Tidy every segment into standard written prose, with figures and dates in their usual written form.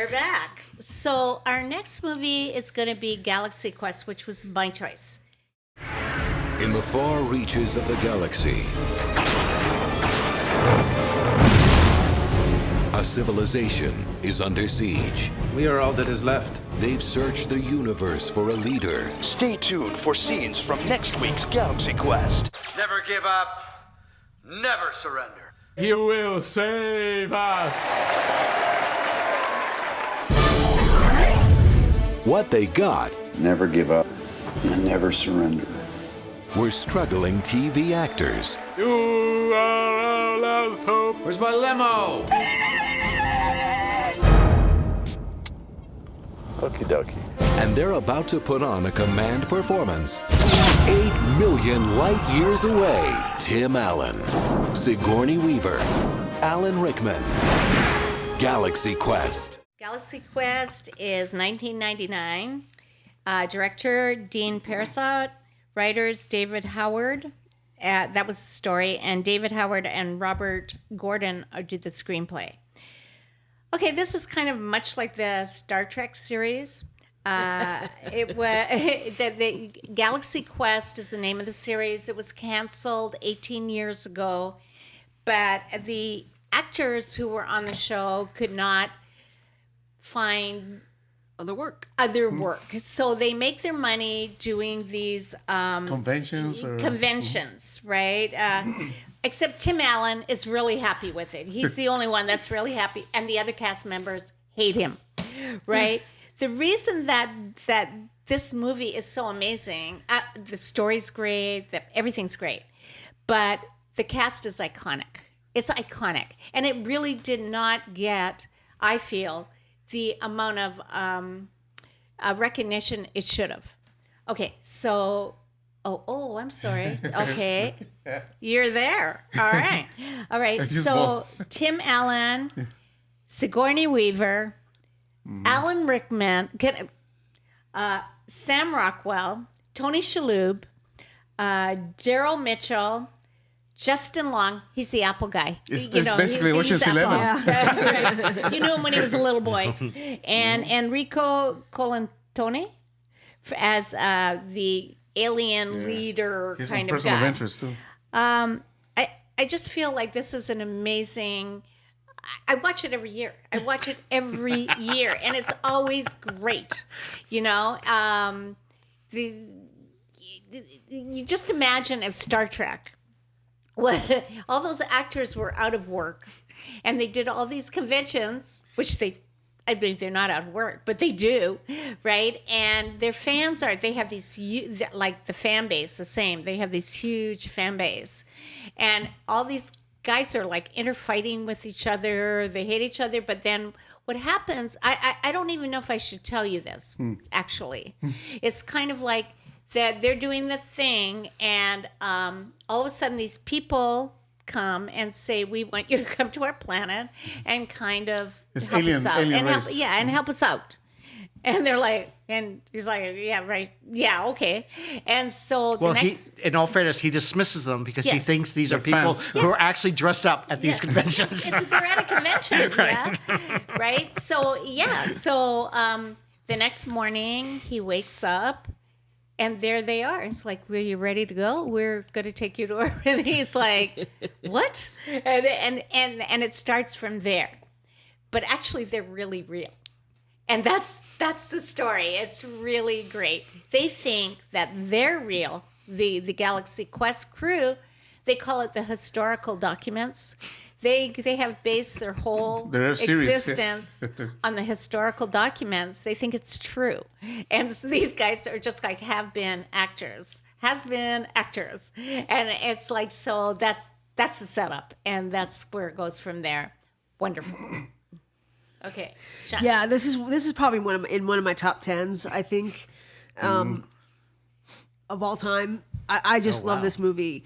we're back. So our next movie is going to be Galaxy Quest, which was my choice. In the far reaches of the galaxy, a civilization is under siege. We are all that is left. They've searched the universe for a leader. Stay tuned for scenes from next week's Galaxy Quest. Never give up. Never surrender. He will save us. What they got Never give up and never surrender. were struggling TV actors. You are our last hope. Where's my limo? Okie dokie. And they're about to put on a command performance 8 million light years away. Tim Allen, Sigourney Weaver, Alan Rickman. Galaxy Quest. Galaxy Quest is 1999. Director Dean Parisot. Writers David Howard. That was the story. And David Howard and Robert Gordon did the screenplay. Okay, this is kind of much like the Star Trek series. It was the Galaxy Quest is the name of the series. It was canceled 18 years ago, but the actors who were on the show could not find Other work. So they make their money doing these Conventions? right? Except Tim Allen is really happy with it. He's the only one that's really happy, and the other cast members hate him, right? The reason that this movie is so amazing, the story's great, everything's great, but the cast is iconic. It's iconic, and it really did not get, I feel, the amount of recognition it should have. Okay, so, I'm sorry. Okay, you're there. All right. So Tim Allen, Sigourney Weaver, Alan Rickman, Sam Rockwell, Tony Shalhoub, Daryl Mitchell, Justin Long. He's the Apple guy. It's basically Ocean's 11. Right. You knew him when he was a little boy. And Enrico Colantoni as the alien leader He's kind my of person of guy. interest, too. I just feel like this is an amazing... I watch it every year. And it's always great. You know, you just imagine if Star Trek, all those actors were out of work, and they did all these conventions, which I believe they're not out of work, but they do, right? And their fans they have these, like the fan base, the same. They have this huge fan base. And all these guys are like interfighting with each other. They hate each other. But then what happens, I don't even know if I should tell you this, actually. It's kind of like that they're doing the thing, and all of a sudden these people come and say, we want you to come to our planet and kind of help us out. And help us out. And they're like, and he's like, yeah, right. Yeah, okay. And so in all fairness, he dismisses them because he thinks these are people fans. who are actually dressed up at these conventions. they're at a convention, Right. yeah. Right? So, the next morning he wakes up and there they are. It's like, were you ready to go? We're going to take you to our... And he's like, what? And it starts from there. But actually, they're really real. And that's the story. It's really great. They think that they're real. The Galaxy Quest crew, they call it the historical documents. They have based their whole existence on the historical documents. They think it's true. And so these guys are just like has been actors. And it's like, so that's the setup. And that's where it goes from there. Wonderful. Okay. Sean. Yeah, this is probably one of my top 10s, I think, of all time. I just love this movie.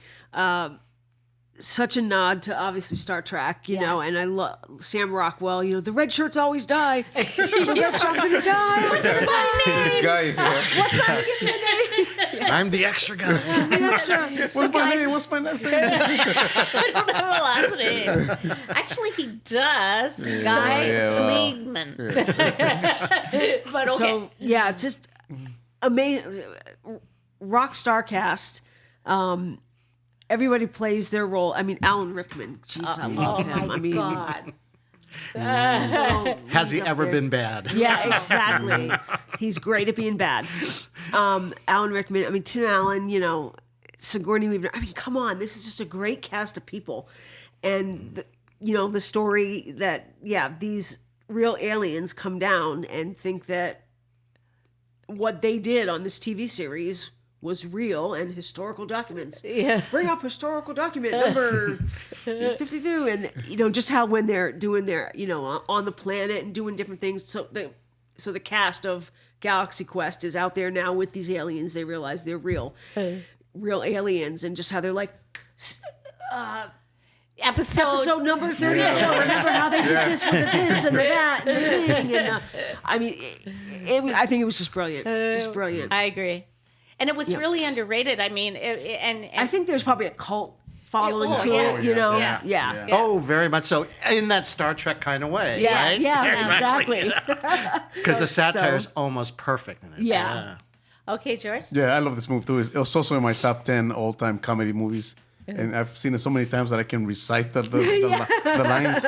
such a nod to obviously Star Trek, you know, and I love Sam Rockwell. You know, the red shirts always die. The red shirt gonna die. What's my name? This guy. What's my name? Give me a name. I'm the extra guy. What's my name? What's my last name? I don't have a last name. Actually, he does. Guy Fleegman. But okay. So yeah, it's just amazing. Rock star cast. Everybody plays their role. I mean, Alan Rickman. Jeez, I love him. My I mean, God. Has he ever been bad? Yeah, exactly. He's great at being bad. Alan Rickman. I mean, Tim Allen. You know, Sigourney Weaver. I mean, come on. This is just a great cast of people, and the story that these real aliens come down and think that what they did on this TV series was real and historical documents. Yeah. Bring up historical document number 52. And, just how when they're doing their, on the planet and doing different things. So the cast of Galaxy Quest is out there now with these aliens. They realize they're real aliens, and just how they're like, episode number 34. Remember how they did this with the this and the that and the thing. And I mean, I think it was just brilliant. Just brilliant. I agree. And it was really underrated. I mean, and I think there's probably a cult following to it, Yeah. Oh, very much so. In that Star Trek kind of way. Yeah, right? yeah, exactly. Because the satire is almost perfect in it. Yeah. Okay, George? Yeah, I love this movie too. It was also in my top 10 all-time comedy movies. And I've seen it so many times that I can recite the lines.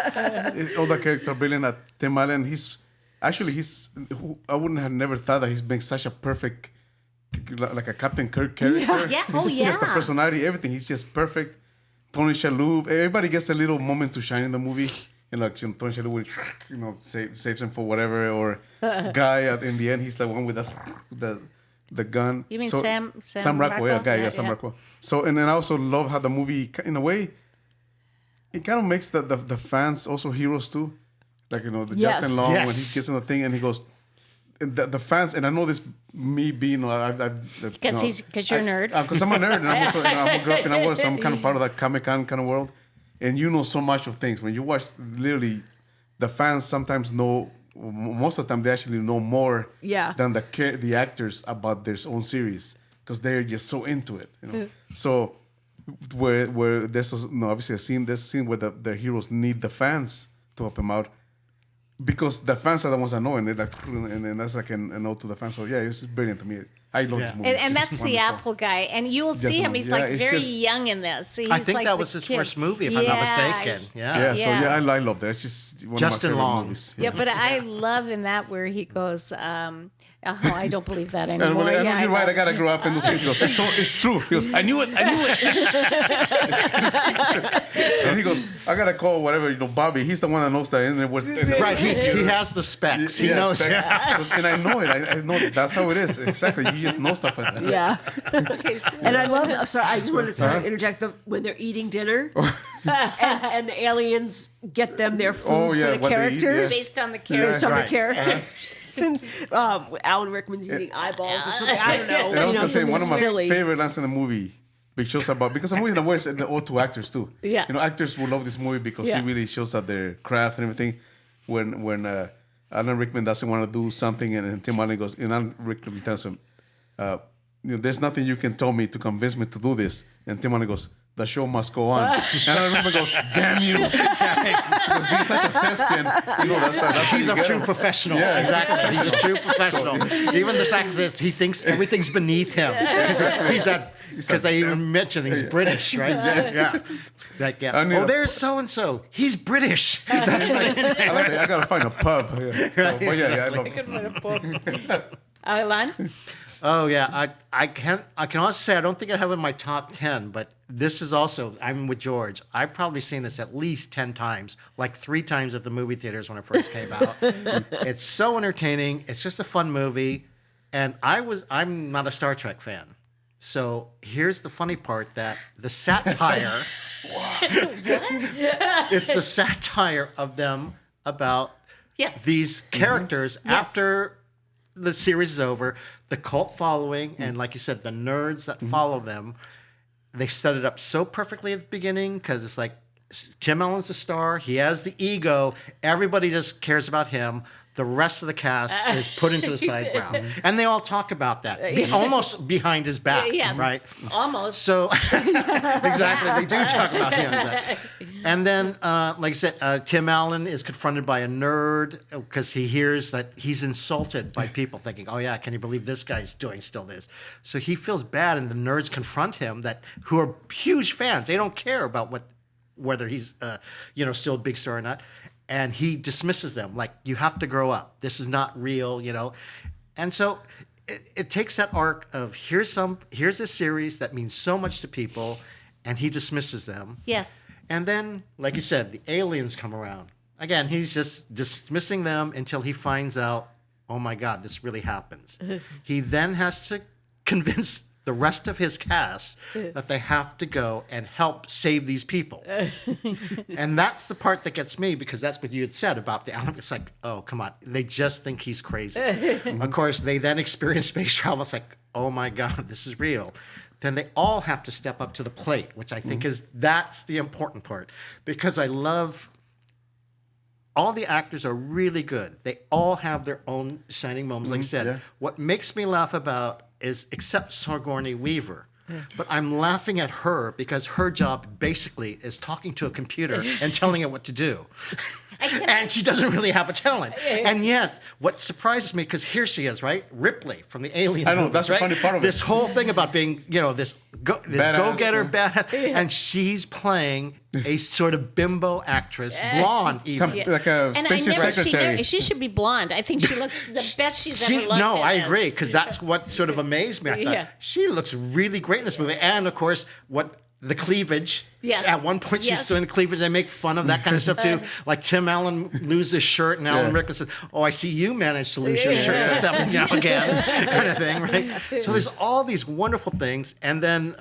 All the characters are brilliant. Tim Allen, I wouldn't have never thought that he's been such a perfect, like a Captain Kirk character. Yeah. He's just the personality, everything. He's just perfect. Tony Shalhoub, everybody gets a little moment to shine in the movie. Tony Shalhoub will, saves him for whatever. Or Guy in the end, he's the one with the gun. You mean Sam Rockwell? Sam Rockwell. So, and then I also love how the movie, in a way, it kind of makes the fans also heroes too. Like, Justin Long, when he gets on the thing and he goes, the fans, and I know this, me being, because you're a nerd. Because I'm a nerd, and I'm also, I grew up in Aguas, so I'm kind of part of that Comic-Con kind of world. And you know so much of things. When you watch, literally, the fans sometimes know, most of the time they actually know more than the actors about their own series, because they're just so into it. So where there's obviously there's a scene where the heroes need the fans to help them out, because the fans are the ones that know, and and that's like a note to the fans. So yeah, it's brilliant to me. I love this movie. And that's the Apple guy, and you'll see him. He's very young in this. I think that was his first movie, if I'm not mistaken. So I love that. It's just one Justin of my favorite Long. movies. Yeah, but I love in that where he goes, I don't believe that anymore. You're right. I gotta grow up and do things. He goes, it's true. He goes, I knew it. And he goes, I gotta call whatever, Bobby. He's the one that knows that. Right. He has the specs. He knows. Specs. And I know it. I know that's how it is. Exactly. You just know stuff like that. Yeah. And I love. Sorry, I just wanted to interject. When they're eating dinner, and the aliens get them their food for the characters based on the characters. The characters. Alan Rickman's eating eyeballs or something. I don't know. And I was gonna say one of my silly. favorite lines in the movie, because the movie in a way is all to actors too. Yeah. Actors will love this movie because he really shows out their craft and everything. When Alan Rickman doesn't want to do something, and Tim Allen goes, and Alan Rickman tells him, there's nothing you can tell me to convince me to do this. And Tim Allen goes, the show must go on. And Alan Rickman goes, damn you. Because being such a thespian, that's He's a true professional. Yeah, exactly. He's a true professional. Even the fact that he thinks everything's beneath him. Because they even mentioned he's British, right? Yeah. There's so-and-so. He's British. That's like, I like it. I got to find a pub. I love this. Alan? Oh yeah, I can also say I don't think I have it in my top 10, but this is also, I'm with George. I've probably seen this at least 10 times, like 3 times at the movie theaters when it first came out. It's so entertaining. It's just a fun movie, and I'm not a Star Trek fan. So here's the funny part, that the satire it's the satire of them about these characters after the series is over, the cult following, and like you said, the nerds that follow them. they set it up so perfectly at the beginning because it's like Tim Allen's the star. He has the ego. Everybody just cares about him. The rest of the cast is put into the side ground. And they all talk about that, almost behind his back, right? Almost. So, exactly, they do talk about him. And then, like I said, Tim Allen is confronted by a nerd because he hears that he's insulted by people thinking, oh yeah, can you believe this guy's doing still this? So he feels bad, and the nerds confront him who are huge fans. They don't care about whether he's still a big star or not. And he dismisses them like, you have to grow up. This is not real, And so it takes that arc of here's a series that means so much to people, and he dismisses them. Yes. And then, like you said, the aliens come around. Again, he's just dismissing them until he finds out, oh my God, this really happens. He then has to convince the rest of his cast that they have to go and help save these people. And that's the part that gets me, because that's what you had said about the Allen. It's like, oh, come on. They just think he's crazy. Of course, they then experience space travel. It's like, oh my God, this is real. Then they all have to step up to the plate, which I think that's the important part. Because I love, all the actors are really good. They all have their own shining moments. Like I said, what makes me laugh about is, except Sigourney Weaver, but I'm laughing at her because her job basically is talking to a computer and telling it what to do. And she doesn't really have a talent. And yet, what surprises me, because here she is, right? Ripley from the Alien movies, that's right? the funny part of it. This whole thing about being, this go-getter, badass, and she's playing a sort of bimbo actress, blonde even. Like a spaceship secretary. She should be blonde. I think she looks the best she's ever looked. No, I agree, because that's what sort of amazed me. I thought, she looks really great in this movie. And, of course, the cleavage. Yes. At one point, she's doing the cleavage. They make fun of that kind of stuff, too. Like Tim Allen loses his shirt, and Alan Rickman says, oh, I see you managed to lose your shirt. That's happening now again, kind of thing, right? So there's all these wonderful things. And then,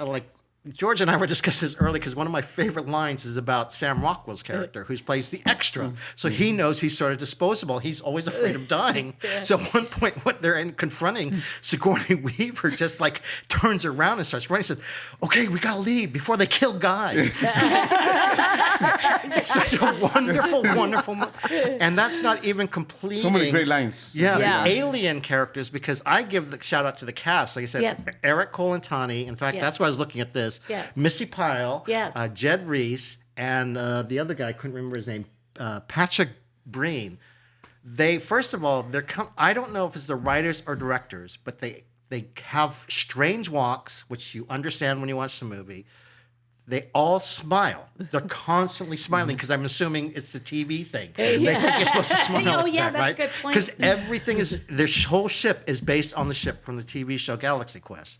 George and I were discussing this early because one of my favorite lines is about Sam Rockwell's character, who plays the extra. So he knows he's sort of disposable. He's always afraid of dying. So at one point, when they're confronting Sigourney Weaver, just turns around and starts running. Says, "Okay, we gotta leave before they kill Guy." It's such a wonderful, wonderful, and that's not even completing. So many great lines. Yeah, the alien characters, because I give the shout out to the cast. Like I said, Eric Colantani. In fact, that's why I was looking at this. Missy Pyle, Jed Reese, and the other guy, I couldn't remember his name, Patrick Breen. They, first of all, I don't know if it's the writers or directors, but they have strange walks, which you understand when you watch the movie. They all smile. They're constantly smiling because I'm assuming it's the TV thing. They think you're supposed to smile like that, that's right? a good point. Because everything is, their whole ship is based on the ship from the TV show Galaxy Quest.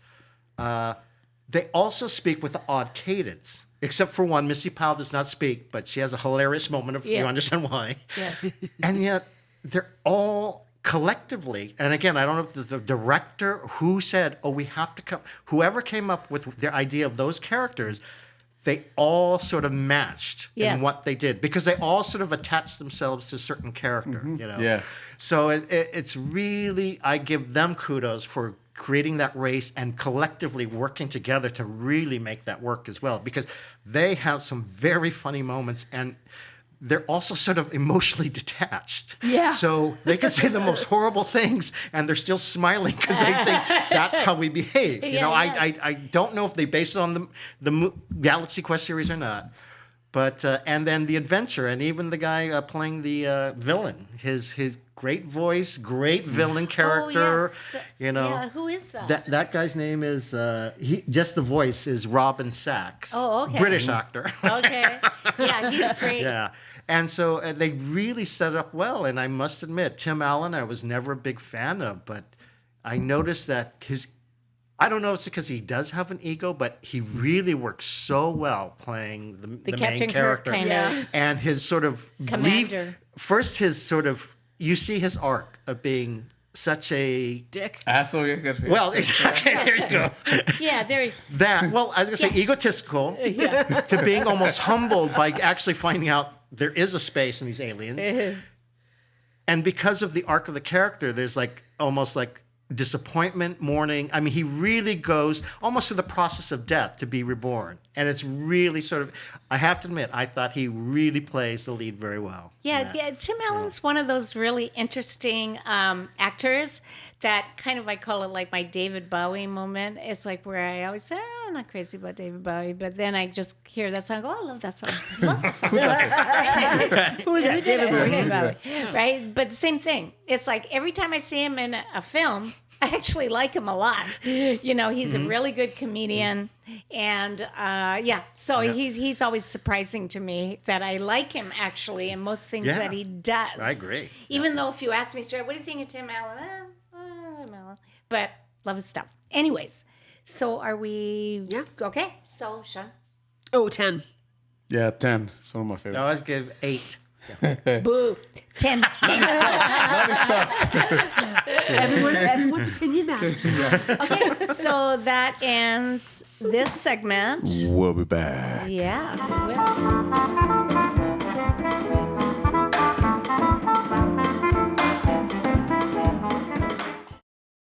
They also speak with an odd cadence, except for one. Missy Powell does not speak, but she has a hilarious moment of, you understand why. Yeah. And yet, they're all collectively, and again, I don't know if the director who said, oh, we have to come, whoever came up with their idea of those characters, they all sort of matched in what they did, because they all sort of attached themselves to a certain character, Yeah. So it's really, I give them kudos for creating that race and collectively working together to really make that work as well, because they have some very funny moments, and they're also sort of emotionally detached. Yeah. So they can say the most horrible things and they're still smiling because they think that's how we behave. I don't know if they base it on the Galaxy Quest series or not. But and then the adventure, and even the guy playing the villain, his great voice, great villain character. Who is that? That guy's name is just the voice is Robin Sachs. Oh, okay. British actor. Okay. Yeah, he's great. Yeah. And so they really set it up well. And I must admit, Tim Allen, I was never a big fan of, but I noticed that I don't know if it's because he does have an ego, but he really works so well playing the main character. And his sort of commander. First, his sort of, you see his arc of being such a dick. Asshole. Well, exactly. There you go. Yeah, there. Well, I was going to say egotistical to being almost humbled by actually finding out there is a space in these aliens. And because of the arc of the character, there's almost like disappointment, mourning. I mean, he really goes almost through the process of death to be reborn. And it's really sort of, I have to admit, I thought he really plays the lead very well. Yeah, Tim Allen's one of those really interesting actors that kind of, I call it like my David Bowie moment. It's like where I always say, oh, I'm not crazy about David Bowie, but then I just hear that song, I go, oh, I love that song. I love that song. Who is that? David Bowie. David Bowie. Right? But same thing. It's like every time I see him in a film, I actually like him a lot. You know, he's a really good comedian. And so he's always surprising to me that I like him actually in most things that he does. I agree. Even though if you ask me straight, what do you think of Tim Allen? Tim Allen. But love his stuff. Anyways, so are we? Yeah. Okay. So Sean. Oh, 10. Yeah, 10. It's one of my favorites. I always give 8. Boo. 10. Everyone's opinion matters. Okay. So that ends this segment. We'll be back. Yeah. we will.